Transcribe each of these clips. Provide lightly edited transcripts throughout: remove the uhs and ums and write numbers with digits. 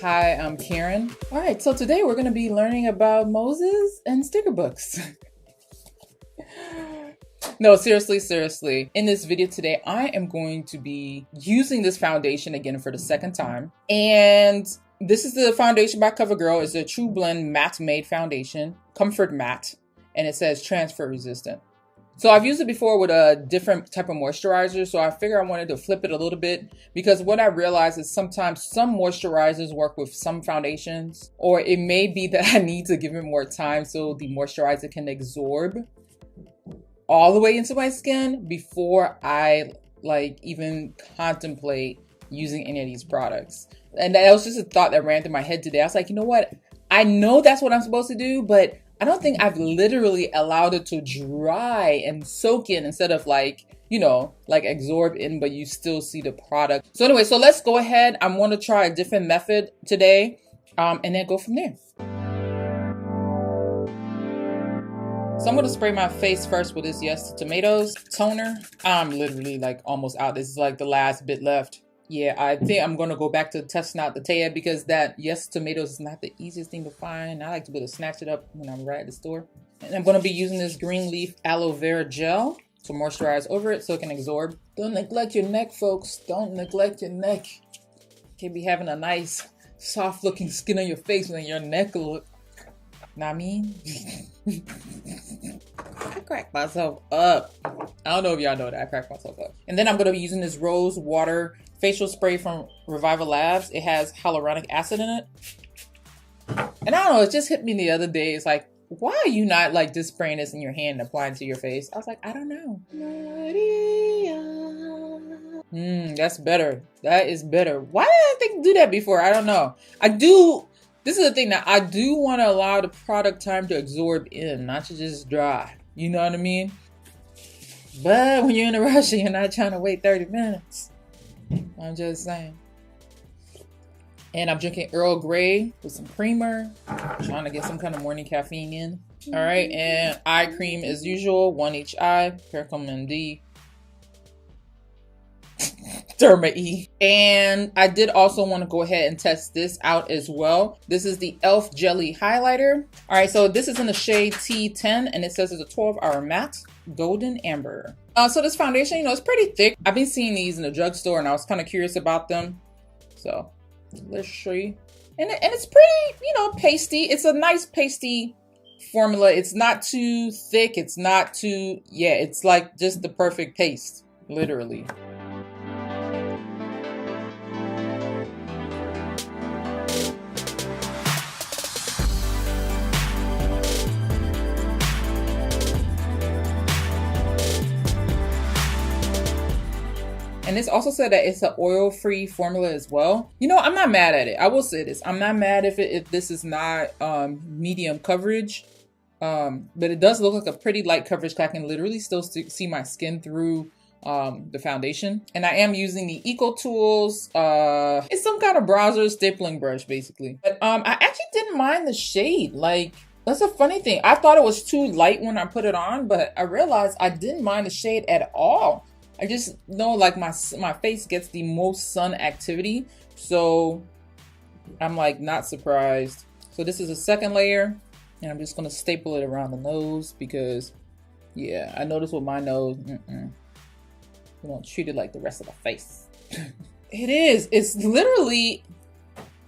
Hi, I'm Karen. All right, so today we're going to be learning about Moses and sticker books. No, seriously. In this video today, I am going to be using this foundation again for the second time. And this is the foundation by Covergirl. It's a Trublend matte made foundation, comfort matte, and it says transfer resistant. So I've used it before with a different type of moisturizer, so I figured I wanted to flip it a little bit because what I realized is sometimes some moisturizers work with some foundations, or it may be that I need to give it more time so the moisturizer can absorb all the way into my skin before I even contemplate using any of these products. And that was just a thought that ran through my head today. I was like, you know what? I know that's what I'm supposed to do, but I don't think I've literally allowed it to dry and soak in instead of absorb in, but you still see the product. So anyway, so let's go ahead. I'm going to try a different method today and then go from there. So I'm going to spray my face first with this Yes to Tomatoes toner. I'm literally almost out. This is the last bit left. Yeah, I think I'm going to go back to testing out the Taya because that Yes Tomatoes is not the easiest thing to find. I like to be able to snatch it up when I'm right at the store. And I'm going to be using this green leaf aloe vera gel to moisturize over it so it can absorb. Don't neglect your neck, folks. Don't neglect your neck. You can't be having a nice, soft looking skin on your face when your neck look. Know what I mean? I cracked myself up. I don't know if y'all know that I cracked myself up. And then I'm going to be using this rose water facial spray from Revival Labs. It has hyaluronic acid in it. And I don't know, it just hit me the other day. It's like, why are you not just spraying this in your hand and applying it to your face? I was like, I don't know. That's better. That is better. Why did I think to do that before? I don't know. This is the thing that I do want to allow the product time to absorb in, not to just dry. You know what I mean? But when you're in a rush and you're not trying to wait 30 minutes, I'm just saying. And I'm drinking Earl Grey with some creamer, trying to get some kind of morning caffeine in. All right, and eye cream as usual, one each eye, Pericom MD. Derma E. And I did also want to go ahead and test this out as well. This is the e.l.f. Jelly Highlighter. All right, so this is in the shade T10 and it says it's a 12-hour matte golden amber. So this foundation, it's pretty thick. I've been seeing these in the drugstore and I was kind of curious about them. So let's show you. And it's pretty, pasty. It's a nice pasty formula. It's not too thick. It's not too, it's just the perfect paste, literally. And it's also said that it's an oil-free formula as well. I'm not mad at it. I will say this. I'm not mad if this is not medium coverage. But it does look like a pretty light coverage. I can literally still see my skin through the foundation. And I am using the Eco Tools. It's some kind of browser stapling brush, basically. But I actually didn't mind the shade. That's a funny thing. I thought it was too light when I put it on, but I realized I didn't mind the shade at all. I just know my face gets the most sun activity. So I'm not surprised. So this is a second layer and I'm just going to staple it around the nose because I noticed with my nose, we don't treat it like the rest of the face. It is. It's literally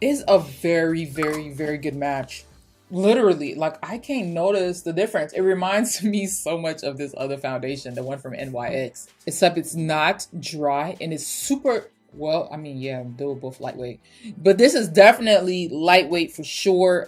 is a very, very, very good match. Literally, I can't notice the difference. It reminds me so much of this other foundation, the one from NYX, except it's not dry and it's super, they were both lightweight, but this is definitely lightweight for sure.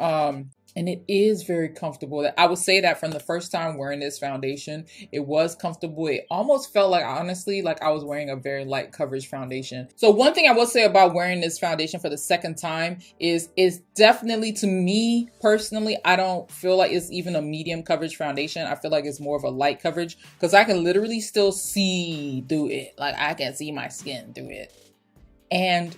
And it is very comfortable. I would say that from the first time wearing this foundation, it was comfortable. It almost felt honestly, I was wearing a very light coverage foundation. So one thing I will say about wearing this foundation for the second time is definitely, to me personally, I don't feel like it's even a medium coverage foundation. I feel like it's more of a light coverage because I can literally still see through it. I can see my skin through it. And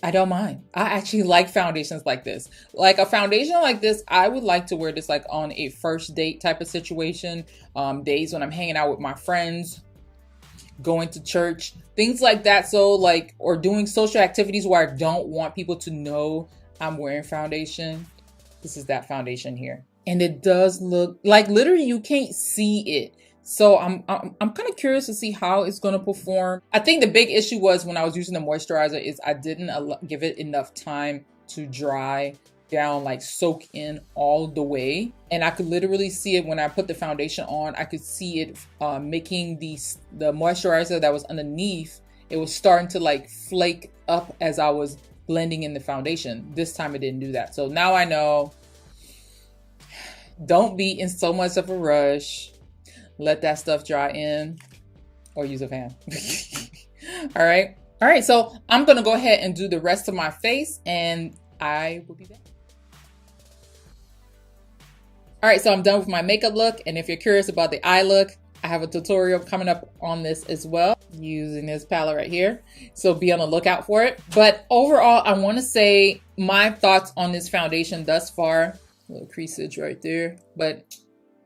I don't mind. I actually like foundations like this. A foundation like this, I would like to wear this on a first date type of situation. Days when I'm hanging out with my friends, going to church, things like that. So or doing social activities where I don't want people to know I'm wearing foundation. This is that foundation here. And it does look like literally you can't see it. So I'm kind of curious to see how it's going to perform. I think the big issue was when I was using the moisturizer is I didn't give it enough time to dry down, like soak in all the way. And I could literally see it when I put the foundation on. I could see it making the moisturizer that was underneath, it was starting to like flake up as I was blending in the foundation. This time it didn't do that. So now I know, don't be in so much of a rush. Let that stuff dry in or use a fan. All right. All right. So I'm going to go ahead and do the rest of my face and I will be back. All right. So I'm done with my makeup look. And if you're curious about the eye look, I have a tutorial coming up on this as well using this palette right here. So be on the lookout for it. But overall, I want to say my thoughts on this foundation thus far. A little creasage right there. But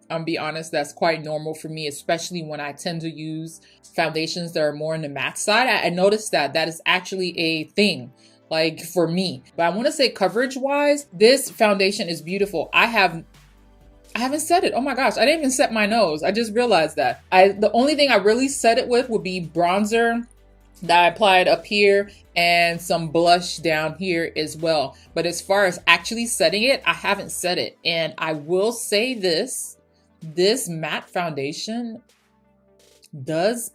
I'm be honest, that's quite normal for me, especially when I tend to use foundations that are more on the matte side. I noticed that is actually a thing, like for me. But I want to say coverage wise, this foundation is beautiful. I haven't set it. Oh my gosh, I didn't even set my nose. I just realized that. The only thing I really set it with would be bronzer that I applied up here and some blush down here as well. But as far as actually setting it, I haven't set it. And I will say this matte foundation does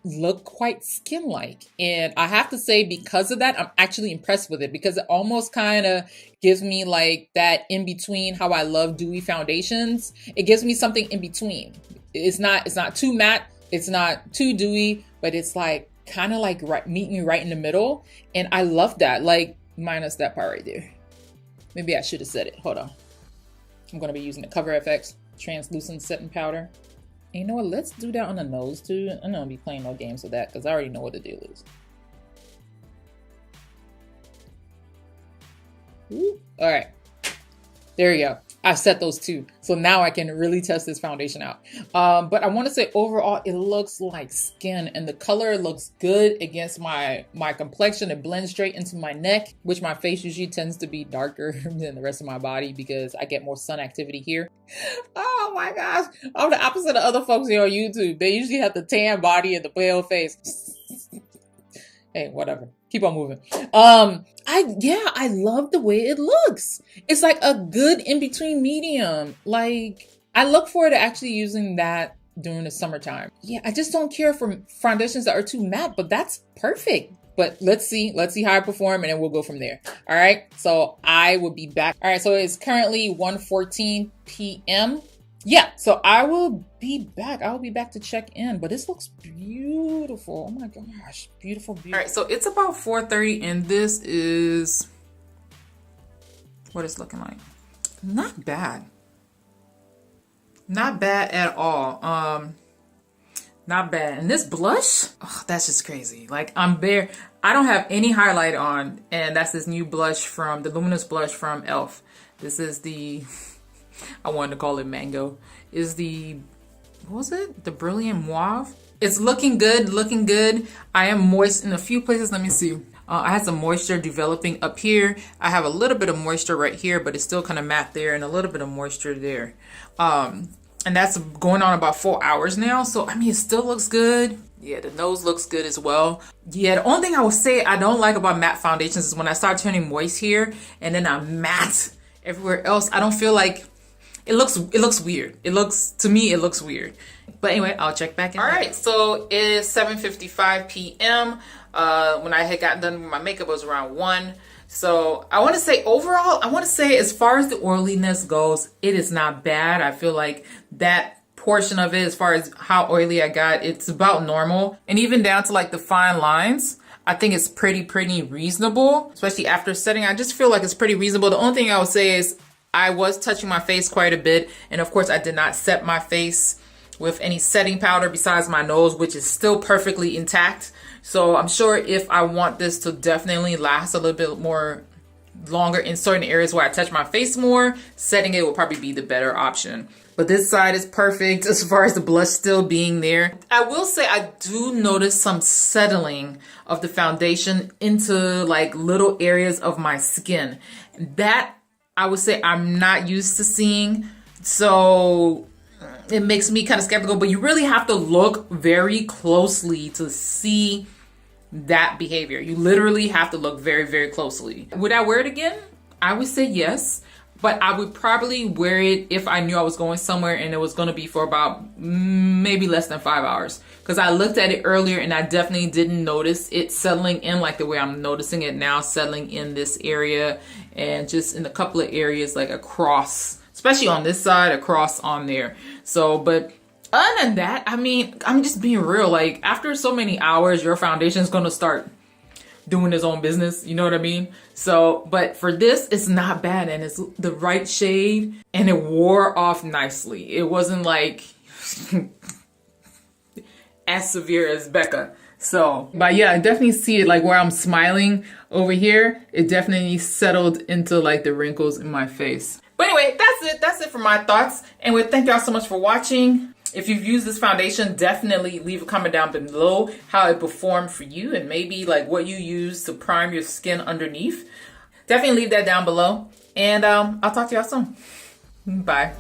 look quite skin-like. And I have to say, because of that, I'm actually impressed with it because it almost kind of gives me like that in between how I love dewy foundations. It gives me something in between. It's not too matte, it's not too dewy, but it's like kind of like meet me right in the middle. And I love that, like minus that part right there. Maybe I should have said it. Hold on. I'm going to be using the Cover FX translucent setting powder. And you know what? Let's do that on the nose too. I'm not gonna be playing no games with that because I already know what the deal is. Ooh. All right, there you go. I set those two, so now I can really test this foundation out. But I want to say overall, it looks like skin, and the color looks good against my complexion. It blends straight into my neck, which my face usually tends to be darker than the rest of my body because I get more sun activity here. Oh my gosh, I'm the opposite of other folks here on YouTube. They usually have the tan body and the pale face. Hey, whatever. Keep on moving. I love the way it looks. It's like a good in-between medium. Like, I look forward to actually using that during the summertime. Yeah, I just don't care for foundations that are too matte, but that's perfect. But let's see how I perform and then we'll go from there. All right, so I will be back. All right, so it's currently 1:14 p.m. Yeah, so I will be back. I will be back to check in, but this looks beautiful. Oh my gosh, beautiful, beautiful. All right, so it's about 4:30 and this is what it's looking like. Not bad. Not bad at all. Not bad. And this blush, oh, that's just crazy. Like I don't have any highlight on, and that's this new blush from the Luminous blush from e.l.f. This is the I wanted to call it mango. Is the, what was it? The Brilliant Mauve. It's looking good, looking good. I am moist in a few places. Let me see. I had some moisture developing up here. I have a little bit of moisture right here, but it's still kind of matte there and a little bit of moisture there. And that's going on about 4 hours now. So, I mean, it still looks good. Yeah, the nose looks good as well. Yeah, the only thing I will say I don't like about matte foundations is when I start turning moist here and then I'm matte everywhere else. I don't feel like it looks weird. To me, it looks weird. But anyway, I'll check back in. All right, so it is 7:55 p.m. When I had gotten done with my makeup, it was around 1. So I want to say overall, as far as the oiliness goes, it is not bad. I feel like that portion of it, as far as how oily I got, it's about normal. And even down to like the fine lines, I think it's pretty reasonable, especially after setting. I just feel like it's pretty reasonable. The only thing I would say is I was touching my face quite a bit. And of course, I did not set my face with any setting powder besides my nose, which is still perfectly intact. So I'm sure if I want this to definitely last a little bit more longer in certain areas where I touch my face more, setting it will probably be the better option. But this side is perfect as far as the blush still being there. I will say I do notice some settling of the foundation into like little areas of my skin. That I would say I'm not used to seeing. So it makes me kind of skeptical, but you really have to look very closely to see that behavior. You literally have to look very, very closely. Would I wear it again? I would say yes. But I would probably wear it if I knew I was going somewhere and it was going to be for about maybe less than 5 hours. Because I looked at it earlier and I definitely didn't notice it settling in like the way I'm noticing it now, settling in this area and just in a couple of areas like across, especially on this side, across on there. So, but other than that, I mean, I'm just being real. Like after so many hours, your foundation is going to start doing his own business, you know what I mean? So, but for this, it's not bad and it's the right shade and it wore off nicely. It wasn't like as severe as Becca. So, but yeah, I definitely see it like where I'm smiling over here. It definitely settled into like the wrinkles in my face. But anyway, that's it. That's it for my thoughts. Anyway, thank y'all so much for watching. If you've used this foundation, definitely leave a comment down below how it performed for you and maybe like what you use to prime your skin underneath. Definitely leave that down below. And I'll talk to y'all soon. Bye.